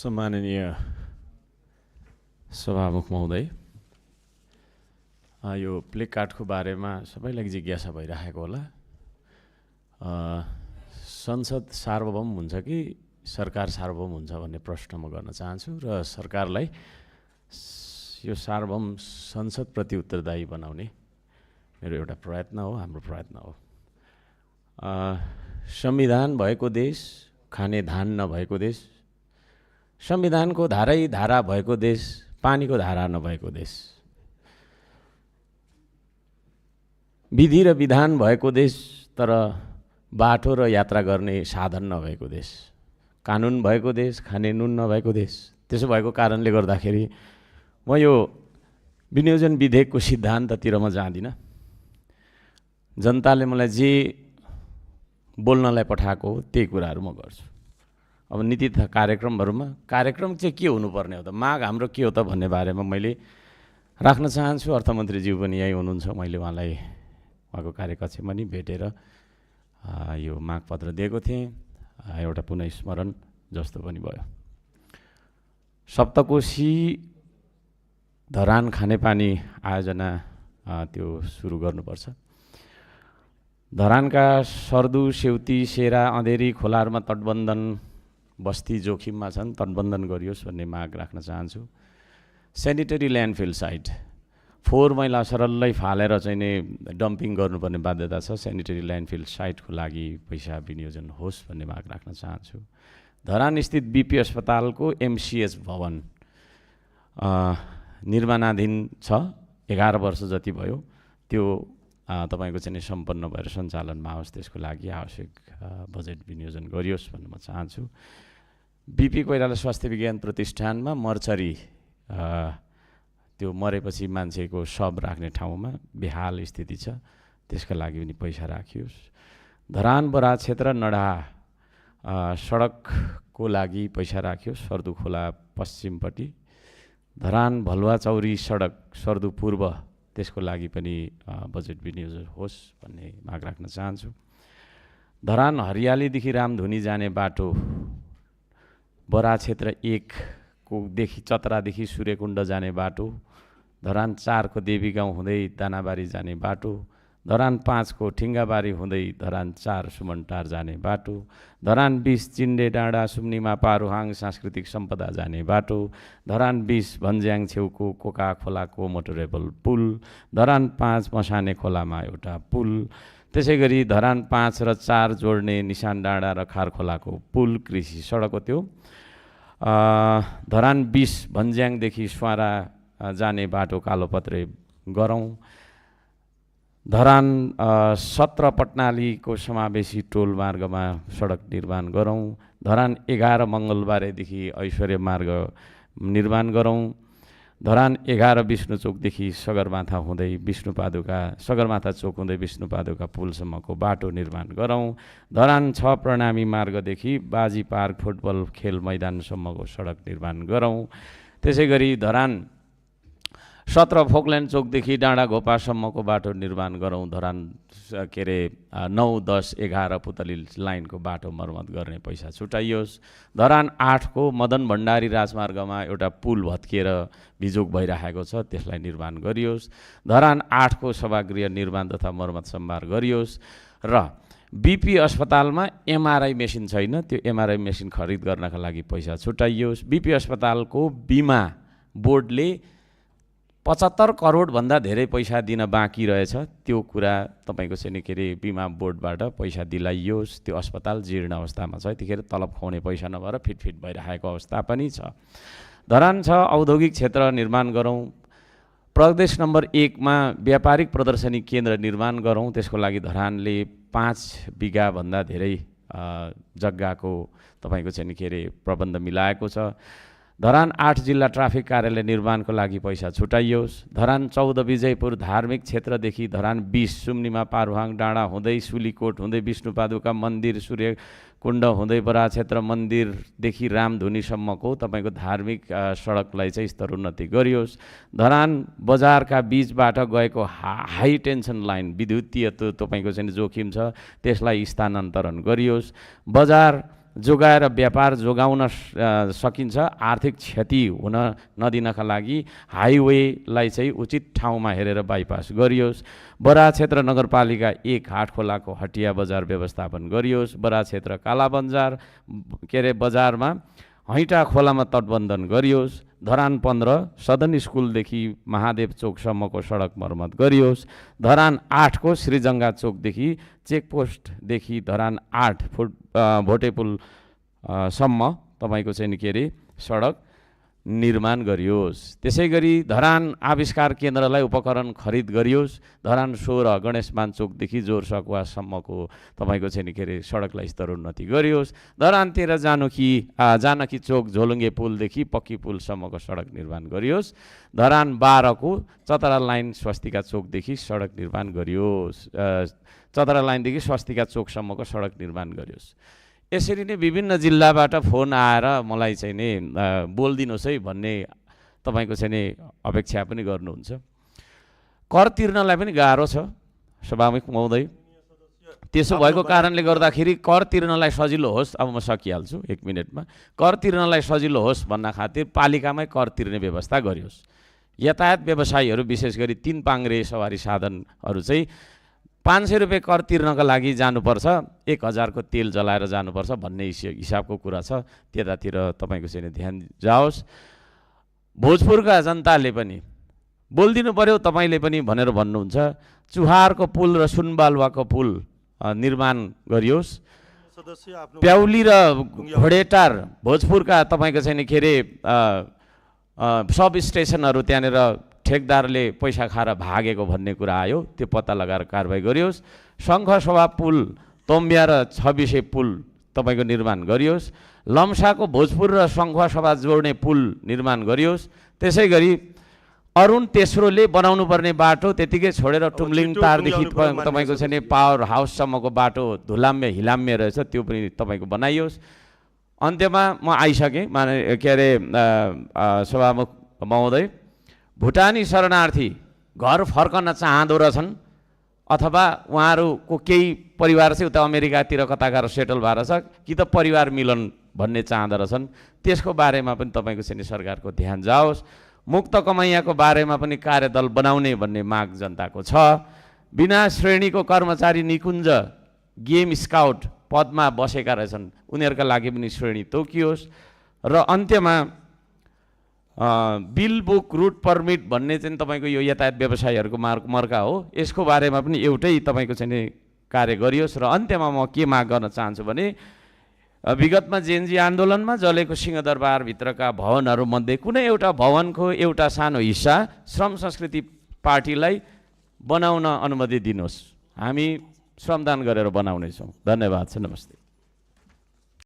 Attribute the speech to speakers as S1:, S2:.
S1: सम्माननीय सभामुख महोदय, यो प्ले कार्डको बारेमा सबैलाई जिज्ञासा भइरहेको होला। संसद सार्वभौम हुन्छ कि सरकार सार्वभौम हुन्छ भन्ने प्रश्न म गर्न चाहन्छु र सरकारलाई यो सार्वभौम संसदप्रति उत्तरदायी बनाउने मेरो एउटा प्रयत्न हो, हाम्रो प्रयत्न हो। संविधान भएको देश, खाने धान नभएको देश, संविधानको धारै धारा भएको देश, पानीको धारा नभएको देश, विधि र विधान भएको देश तर बाटो र यात्रा गर्ने साधन नभएको देश, कानुन भएको देश, खाने नुन नभएको देश। त्यसो भएको कारणले गर्दाखेरि म यो विनियोजन विधेयकको सिद्धान्ततिर म जाँदिनँ। जनताले मलाई जे बोल्नलाई पठाएको हो त्यही कुराहरू म गर्छु। अब नीति तथा कार्यक्रमहरूमा कार्यक्रम चाहिँ के हुनुपर्ने हो त, माग हाम्रो के हो त भन्ने बारेमा मैले राख्न चाहन्छु। अर्थमन्त्रीज्यू पनि यहीँ हुनुहुन्छ, मैले उहाँलाई उहाँको कार्यकक्षमा नि भेटेर यो मागपत्र दिएको थिएँ। एउटा पुनः स्मरण जस्तो पनि भयो। सप्तकोशी धरान खानेपानी आयोजना त्यो सुरु गर्नुपर्छ। धरानका सर्दु, सेउती, सेरा, अँधेरी खोलाहरूमा तटबन्धन बस्ती जोखिममा छन्, तटबन्धन गरियोस् भन्ने माग राख्न चाहन्छु। सेनिटरी ल्यान्डफिल साइट फोहोर मैला सरल्लै फालेर चाहिँ नै डम्पिङ गर्नुपर्ने बाध्यता छ। सेनिटरी ल्यान्डफिल साइटको लागि पैसा विनियोजन होस् भन्ने माग राख्न चाहन्छु। धरान स्थित बीपी अस्पतालको एमसीएच भवन निर्माणाधीन छ, 11 वर्ष जति भयो। त्यो तपाईको चाहिँ सम्पन्न भएर सञ्चालनमा आओस्, त्यसको लागि आवश्यक बजेट विनियोजन गरियोस् भन्न म चाहन्छु। बीपी कोइराला स्वास्थ्य विज्ञान प्रतिष्ठानमा मर्चरी त्यो मरेपछि मान्छेको शव राख्ने ठाउँमा बेहाल स्थिति छ, त्यसका लागि पनि पैसा राखियोस्। धरान बराज क्षेत्र नडा सडकको लागि पैसा राखियोस्, सर्दु खोला पश्चिमपट्टि। धरान भलुवा चौरी सडक सर्दु पूर्व, त्यसको लागि पनि बजेट विनियोजन होस् भन्ने माग राख्न चाहन्छु। धरान हरियालीदेखि रामधुनी जाने बाटो, बरा क्षेत्र 1 को देखि चतरादेखि सूर्यकुण्ड जाने बाटो, धरान 4 को देवीगाउँ हुँदै दानाबारी जाने बाटो, धरान 5 को ठिङ्गाबारी हुँदै धरान 4 सुमनटार जाने बाटो, धरान 20 चिन्डे डाँडा सुम्निमा पारुहाङ सांस्कृतिक सम्पदा जाने बाटो, धरान 20 भन्ज्याङ छेउको कोका खोलाको मोटरेबल पुल, धरान 5 मसाने खोलामा एउटा पुल, त्यसै गरी धरान 5 र 4 जोड्ने निशान डाँडा र खार खोलाको पुल कृषि सडक हो त्यो। धरान 20 भन्ज्याङदेखि स्वारा जाने बाटो कालोपत्रे गरौँ। धरान 17 पटनालीको समावेशी टोल मार्गमा सडक निर्माण गरौँ। धरान 11 मङ्गलबारेदेखि ऐश्वर्य मार्ग निर्माण गरौँ। धरान 11 विष्णुचोकदेखि सगरमाथा हुँदै सगरमाथा चोक हुँदै विष्णुपादुका पुलसम्मको बाटो निर्माण गरौँ। धरान 6 प्रणामी मार्गदेखि बाजी पार्क फुटबल खेल मैदानसम्मको सडक निर्माण गरौँ। त्यसै गरी धरान 17 फोकल्यान्ड चोकदेखि डाँडा घोपासम्मको बाटो निर्माण गरौँ। धरान 9, 10, 11 पुतली लाइनको बाटो मर्मत गर्ने पैसा छुटाइयोस्। धरान 8 को मदन भण्डारी राजमार्गमा एउटा पुल भत्किएर बिजोग भइरहेको छ, त्यसलाई निर्माण गरियोस्। धरान 8 को सभागृह निर्माण तथा मर्मत सम्भार गरियोस्। र बीपी अस्पतालमा एमआरआई मेसिन छैन, त्यो एमआरआई मेसिन खरिद गर्नका लागि पैसा छुटाइयोस्। बीपी अस्पतालको बिमा बोर्डले 75 करोड भन्दा धेरै पैसा दिन बाँकी रहेछ, त्यो कुरा तपाईको चाहिँ के अरे बिमा बोर्डबाट पैसा दिलाइयोस्। त्यो अस्पताल जीर्ण अवस्थामा छ, यतिखेर तलब खुवाउने पैसा नभएर फिटफिट भइरहेको अवस्था पनि छ। धरान 6 औद्योगिक क्षेत्र निर्माण गरौँ। प्रदेश नम्बर 1 मा व्यापारिक प्रदर्शनी केन्द्र निर्माण गरौँ। त्यसको लागि धरानले 5 बिघा भन्दा धेरै जग्गाको तपाईको चाहिँ के अरे प्रबन्ध मिलाएको छ। धरान 8 जिल्ला ट्राफिक कार्यालय निर्माणको लागि पैसा छुटाइयोस्। धरान 14 विजयपुर धार्मिक क्षेत्रदेखि धरान 20 सुम्निमा पारुहाङ डाँडा हुँदै सुलीकोट हुँदै विष्णुपादुका मन्दिर सूर्यकुण्ड हुँदै बरा क्षेत्र मन्दिरदेखि रामधुनीसम्मको तपाईको धार्मिक सडकलाई चाहिँ स्तरोन्नति गरियोस्। धरान बजारका बीचबाट गएको हाई टेन्सन लाइन विद्युतीय तपाईँको चाहिँ जोखिम छ, त्यसलाई स्थानान्तरण गरियोस्। बजार जोगाएर व्यापार जोगाउन सकिन्छ। आर्थिक क्षति हुन नदिनका लागि हाइवेलाई चाहिँ उचित ठाउँमा हेरेर बाइपास गरियोस्। बराह क्षेत्र नगरपालिका 1 हाटखोलाको हटिया बजार व्यवस्थापन गरियोस्। बराह क्षेत्र कालाबजार बजारमा हैटा खोलामा तटबन्धन गरियोस्। धरान 15 सदन स्कुलदेखि महादेव चोकसम्मको सडक मर्मत गरियोस्। धरान 8 को श्रीजङ्गा चोकदेखि चेकपोस्टदेखि धरान 8 भोटेपुल सम्म तपाईँको चाहिँ के अरे सडक निर्माण गरियोस्। त्यसै गरी धरान आविष्कार केन्द्रलाई उपकरण खरिद गरियोस्। धरान 16 गणेशमान चोकदेखि जोर सकुवासम्मको तपाईँको चाहिँ के अरे सडकलाई स्तरोन्नति गरियोस्। धरान 13 जानकी चोक झोलुङ्गे पुलदेखि पक्की पुलसम्मको सडक निर्माण गरियोस्। धरान 12 को चतरा लाइन स्वस्तिका चोकदेखि सडक निर्माण गरियोस्। चतरा लाइनदेखि स्वस्तिका चोकसम्मको सडक निर्माण गरियोस्। यसरी नै विभिन्न जिल्लाबाट फोन आएर मलाई चाहिँ नि बोलिदिनुहोस् है भन्ने तपाईँको चाहिँ नि अपेक्षा पनि गर्नुहुन्छ। कर तिर्नलाई पनि गाह्रो छ सभामुख महोदय। त्यसो भएको कारणले गर्दाखेरि कर तिर्नलाई सजिलो होस्, अब म सकिहाल्छु 1 मिनटमा, कर तिर्नलाई सजिलो होस् भन्ना खातिर पालिकामै कर तिर्ने व्यवस्था गरियोस्। यातायात व्यवसायीहरू विशेष गरी 3 पाङ्ग्रे सवारी साधनहरू चाहिँ 500 रुपियाँ कर तिर्नका लागि जानुपर्छ, 1000 को तेल जलाएर जानुपर्छ भन्ने हिसाबको कुरा छ। त्यतातिर तपाईँको चाहिँ ध्यान जाओस्। भोजपुरका जनताले पनि बोलिदिनु पर्यो, तपाईँले पनि भनेर भन्नुहुन्छ। चुहारको पुल र सुनबालुवाको पुल निर्माण गरियोस्। प्याउली र घोडेटार भोजपुरका तपाईँको चाहिँ के अरे सब स्टेसनहरू त्यहाँनिर ठेकदारले पैसा खाएर भागेको भन्ने कुरा आयो, त्यो पत्ता लगाएर कारबाही गरियोस्। शङ्खसभा पुल, तोम्बिया र 26 पुल तपाईँको निर्माण गरियोस्। लम्साको भोजपुर र शङ्खसभा जोड्ने पुल निर्माण गरियोस्। त्यसै गरी अरुण तेस्रोले बनाउनु पर्ने बाटो त्यतिकै छोडेर टुम्लिङ तारदेखि तपाईँको चाहिँ पावर हाउससम्मको बाटो धुलाम्य हिलाम्य रहेछ, त्यो पनि तपाईँको बनाइयोस्। अन्त्यमा म आइसकेँ माने के अरे सभामुख महोदय, भुटानी शरणार्थी घर फर्कन चाहँदो रहेछन् अथवा उहाँहरूको केही परिवार चाहिँ उता अमेरिकातिर कता गएर सेटल भएर छ कि त परिवार मिलन भन्ने चाहँदो रहेछन्, त्यसको बारेमा पनि तपाईँको चाहिँ सरकारको ध्यान जाओस्। मुक्त कमैयाको बारेमा पनि कार्यदल बनाउने भन्ने माग जनताको छ। बिना श्रेणीको कर्मचारी निकुञ्ज गेम स्काउट पदमा बसेका रहेछन्, उनीहरूका लागि पनि श्रेणी तोकियोस्। र अन्त्यमा बिल बुक रुट पर्मिट भन्ने चाहिँ तपाईँको यो यातायात व्यवसायीहरूको मर्का हो, यसको बारेमा पनि एउटै तपाईँको चाहिँ कार्य गरियोस्। र अन्त्यमा म के माग गर्न चाहन्छु भने विगतमा जेएनजी आन्दोलनमा जलेको सिंहदरबारभित्रका भवनहरूमध्ये कुनै एउटा भवनको एउटा सानो हिस्सा श्रम संस्कृति पार्टीलाई बनाउन अनुमति दिनुहोस्, हामी श्रमदान गरेर बनाउनेछौँ। धन्यवाद छ, नमस्ते।